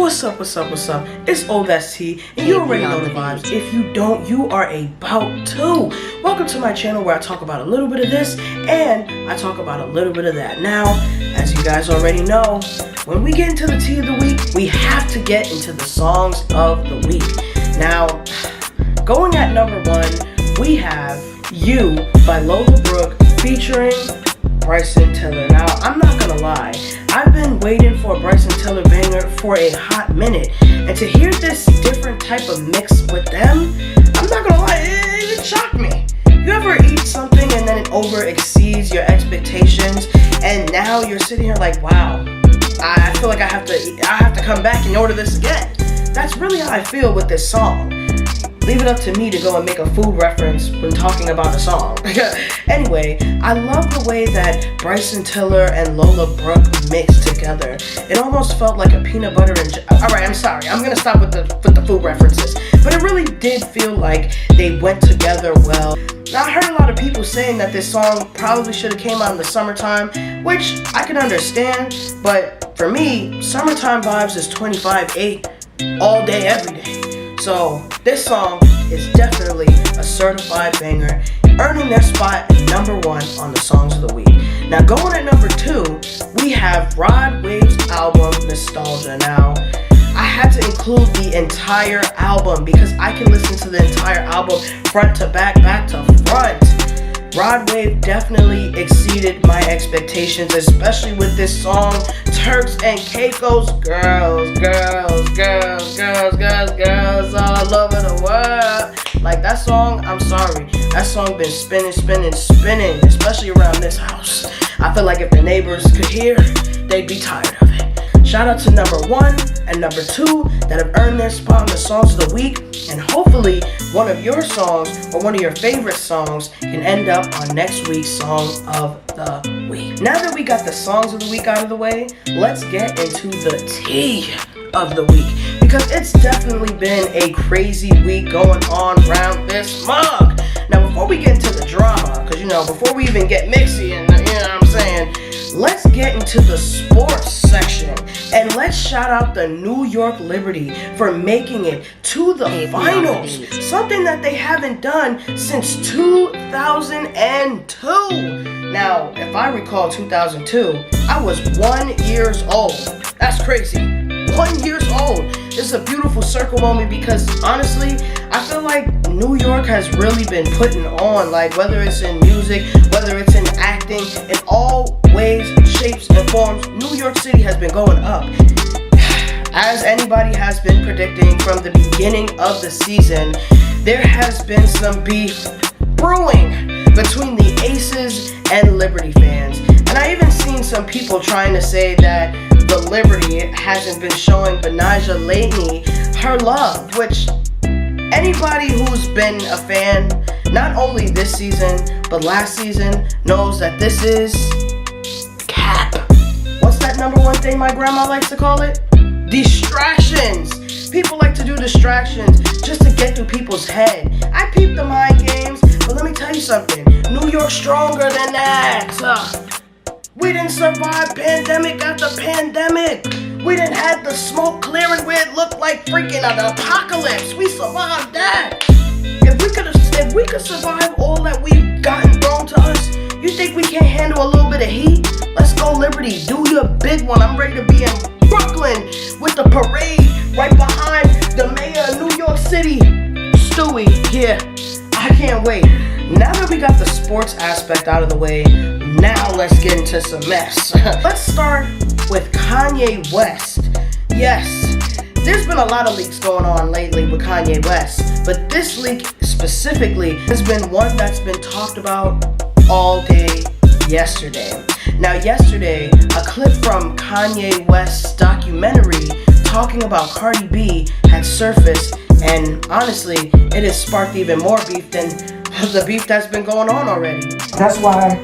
What's up? It's Old ST, and you already know the vibes. If you don't, you are about to. Welcome to my channel where I talk about a little bit of this, and I talk about a little bit of that. Now, as you guys already know, when we get into the tea of the week, we have to get into the songs of the week. Now, going at number 1, we have You by Lola Brooke featuring Bryson Tiller. Now, I'm not gonna lie, I've been waiting for a Bryson Tiller banger for a hot minute, and to hear this different type of mix with them, I'm not gonna lie, it shocked me. You ever eat something and then it over exceeds your expectations, and now you're sitting here like, wow, I feel like I have to come back and order this again. That's really how I feel with this song. Leave it up to me to go and make a food reference when talking about a song. Anyway, I love the way that Bryson Tiller and Lola Brooke mixed together. It almost felt like a peanut butter and alright, I'm sorry. I'm gonna stop with the food references. But it really did feel like they went together well. Now, I heard a lot of people saying that this song probably should have came out in the summertime, which I can understand, but for me, summertime vibes is 25/8 all day, every day. So this song is definitely a certified banger, earning their spot at number 1 on the songs of the week. Now, going at number 2, we have Rod Wave's album Nostalgia. Now, I had to include the entire album because I can listen to the entire album front to back to front. Rod Wave definitely exceeded my expectations, especially with this song, Turks and Caicos, girls all over the world. Like, that song, I'm sorry, that song been spinning, especially around this house. I feel like if the neighbors could hear, they'd be tired of it. Shout out to number 1 and number 2 that have earned their spot on the songs of the week, and hopefully one of your songs or one of your favorite songs can end up on next week's song of the week. Now that we got the songs of the week out of the way, let's get into the tea of the week, because it's definitely been a crazy week going on around this mug. Now, before we get into the drama, because before we even get mixy and what I'm saying, let's get into the sports section, and let's shout out the New York Liberty for making it to the finals, something that they haven't done since 2002. Now, if I recall 2002, I was 1 year old. That's crazy. 1 year old. This is a beautiful circle moment because honestly, I feel like New York has really been putting on, like, whether it's in music, whether it's in acting, in all ways, shapes, and forms, New York City has been going up. As anybody has been predicting from the beginning of the season, there has been some beef brewing between the Aces and Liberty fans. And I even seen some people trying to say that the Liberty hasn't been showing Benijah lately her love, which anybody who's been a fan, not only this season, but last season, knows that this is cap. What's that number 1 thing my grandma likes to call it? Distractions. People like to do distractions just to get through people's head. I peep the mind games, but let me tell you something. New York's stronger than that. We didn't survive pandemic after pandemic. We didn't have the smoke clearing where it looked like freaking an apocalypse. We survived that. If we could survive all that we've gotten thrown to us, you think we can't handle a little bit of heat? Let's go, Liberty. Do your big one. I'm ready to be in Brooklyn with the parade right behind the mayor of New York City, Stewie. Yeah, I can't wait. Now that we got the sports aspect out of the way, now let's get into some mess. Let's start with Kanye West. Yes, there's been a lot of leaks going on lately with Kanye West, but this leak specifically has been one that's been talked about all day yesterday. Now, yesterday, a clip from Kanye West's documentary talking about Cardi B had surfaced, and honestly, it has sparked even more beef than the beef that's been going on already. That's why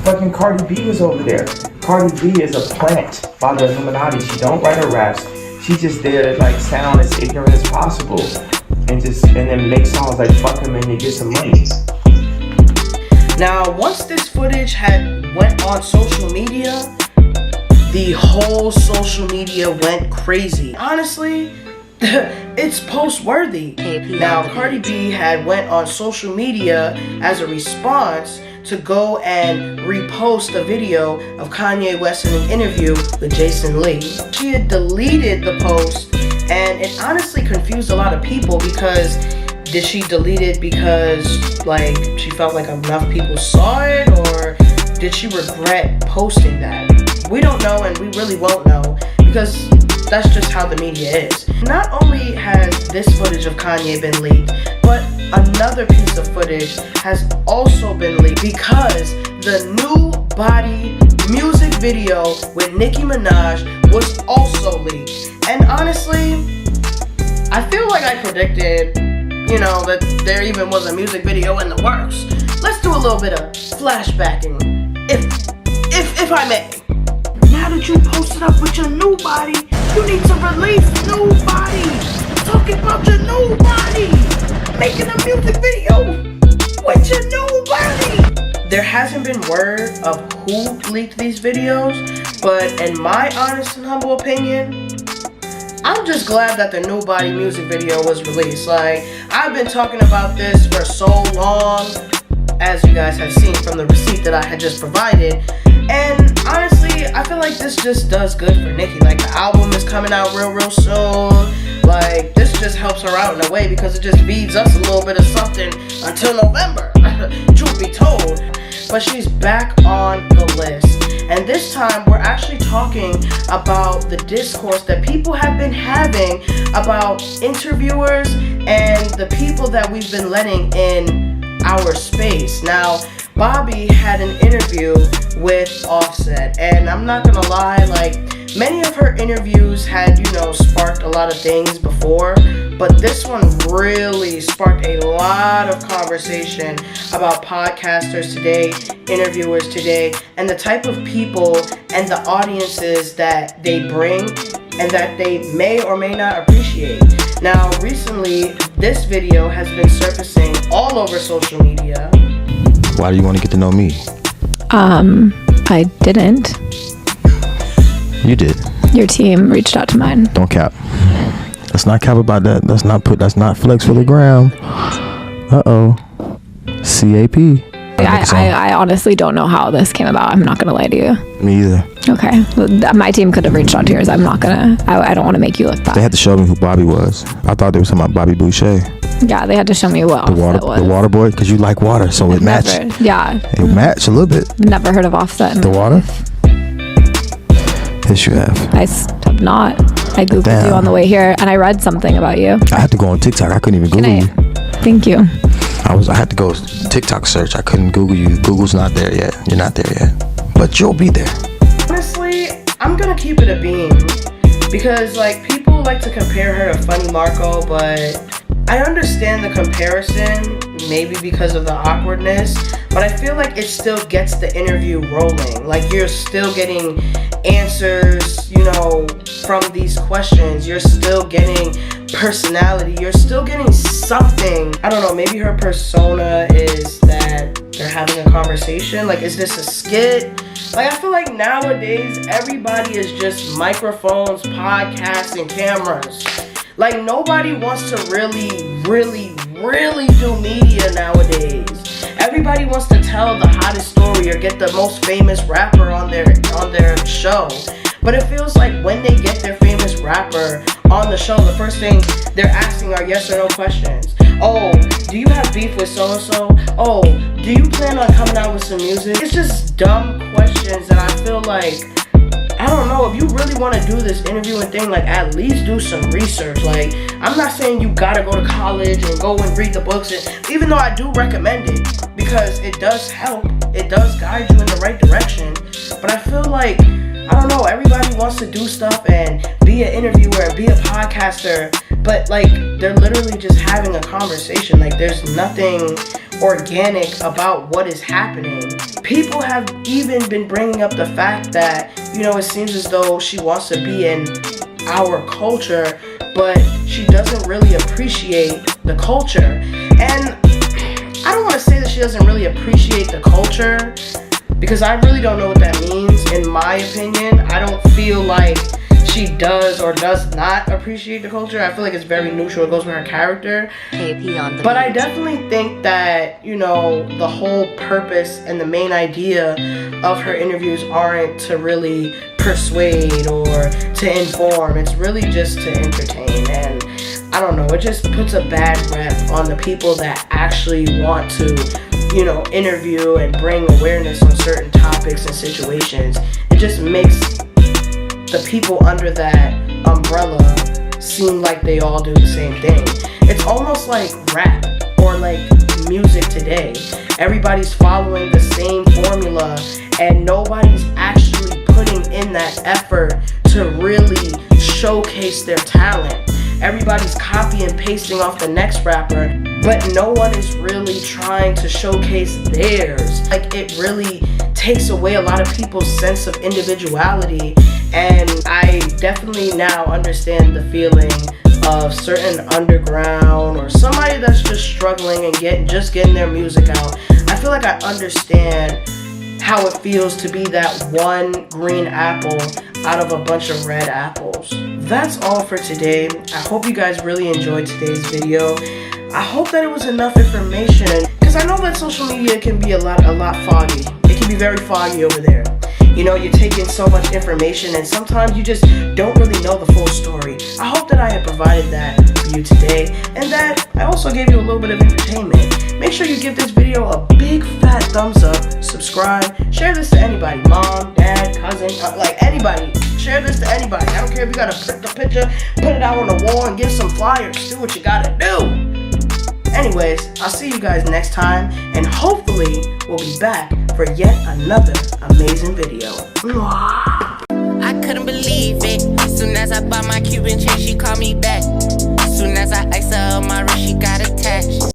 fucking Cardi B was over there. Cardi B is a plant by the Illuminati. She don't write her raps. She's just there to like sound as ignorant as possible and then make songs like fuck them and they get some money. Now, once this footage had went on social media, the whole social media went crazy. Honestly, it's post-worthy. Now, Cardi B had went on social media as a response to go and repost a video of Kanye West in an interview with Jason Lee. She had deleted the post, and it honestly confused a lot of people because did she delete it because like she felt like enough people saw it, or did she regret posting that? We don't know, and we really won't know because that's just how the media is. Not only has this footage of Kanye been leaked, but another piece of footage has also been leaked because the new Bobbi music video with Nicki Minaj was also leaked. And honestly, I feel like I predicted, that there even was a music video in the works. Let's do a little bit of flashbacking, if I may. Now that you posted up with your new body, you need to release new body. Talking about your new body. Making a music video with your new body. There hasn't been word of who leaked these videos, but in my honest and humble opinion, I'm just glad that the new body music video was released. Like, I've been talking about this for so long, as you guys have seen from the receipt that I had just provided. And honestly, I feel like this just does good for Nicki. Like, the album is coming out real soon. Like, this just helps her out in a way because it just feeds us a little bit of something until November, truth be told. But she's back on the list. And this time, we're actually talking about the discourse that people have been having about interviewers and the people that we've been letting in our space. Now, Bobbi had an interview with Offset, and I'm not gonna lie, like, many of her interviews had, sparked a lot of things before, but this one really sparked a lot of conversation about podcasters today, interviewers today, and the type of people and the audiences that they bring and that they may or may not appreciate. Now, recently, this video has been surfacing all over social media. Why do you want to get to know me? I didn't. You did. Your team reached out to mine. Don't cap. Let's not cap about that. That's not flex for the gram. CAP. I honestly don't know how this came about. I'm not gonna lie to you. Me either. Okay. My team could have reached out to yours. I don't want to make you look bad. They had to show me who Bobby was. I thought they were talking about Bobby Boucher. Yeah, they had to show me what Offset was. The water boy, because you like water, so it matched. Yeah. It matched a little bit. Never heard of Offset. The water? Yes, you have. I have not. I Googled you on the way here, and I read something about you. I had to go on TikTok. I couldn't even Google you. Thank you. I had to go TikTok search. I couldn't Google you. Google's not there yet. You're not there yet. But you'll be there. Honestly, I'm gonna keep it a beam. Because, people like to compare her to Funny Marco, but I understand the comparison, maybe because of the awkwardness, but I feel like it still gets the interview rolling. Like, you're still getting answers, from these questions. You're still getting personality. You're still getting something. I don't know, maybe her persona is that they're having a conversation. Like, is this a skit? Like, I feel like nowadays, everybody is just microphones, podcasts, and cameras. Like, nobody wants to really do media nowadays. Everybody wants to tell the hottest story or get the most famous rapper on their show. But it feels like when they get their famous rapper on the show, the first thing they're asking are yes or no questions. Oh, do you have beef with so-and-so? Oh, do you plan on coming out with some music? It's just dumb questions, and I feel like, I don't know, if you really want to do this interviewing thing, like, at least do some research. Like, I'm not saying you gotta go to college and go and read the books, and even though I do recommend it, because it does help, it does guide you in the right direction, but I feel like, I don't know, everybody wants to do stuff and be an interviewer and be a podcaster, but, they're literally just having a conversation. Like, there's nothing organic about what is happening. People have even been bringing up the fact that, it seems as though she wants to be in our culture, but she doesn't really appreciate the culture. And I don't want to say that she doesn't really appreciate the culture, because I really don't know what that means. In my opinion, I don't feel like she does or does not appreciate the culture. I feel like it's very neutral. It goes with her character. But I definitely think that, you know, the whole purpose and the main idea of her interviews aren't to really persuade or to inform. It's really just to entertain. And I don't know, it just puts a bad rep on the people that actually want to, you know, interview and bring awareness on certain topics and situations. It just makes the people under that umbrella seem like they all do the same thing. It's almost like rap or like music today. Everybody's following the same formula and nobody's actually putting in that effort to really showcase their talent. Everybody's copy and pasting off the next rapper, but no one is really trying to showcase theirs. Like, it really takes away a lot of people's sense of individuality, and I definitely now understand the feeling of certain underground or somebody that's just struggling and getting their music out. I feel like I understand how it feels to be that one green apple out of a bunch of red apples. That's all for today. I hope you guys really enjoyed today's video. I hope that it was enough information, because I know that social media can be a lot foggy. It can be very foggy over there. You know, you're taking so much information and sometimes you just don't really know the full story. I hope that I have provided that for you today, and that I also gave you a little bit of entertainment. Make sure you give this video a big fat thumbs up, subscribe, share this to anybody, mom, dad, cousin, like anybody. Share this to anybody. I don't care if you gotta print the picture, put it out on the wall and give some flyers. Do what you gotta do. Anyways, I'll see you guys next time, and hopefully we'll be back for yet another amazing video. Mwah. I couldn't believe it. Soon as I bought my Cuban chain, she called me back.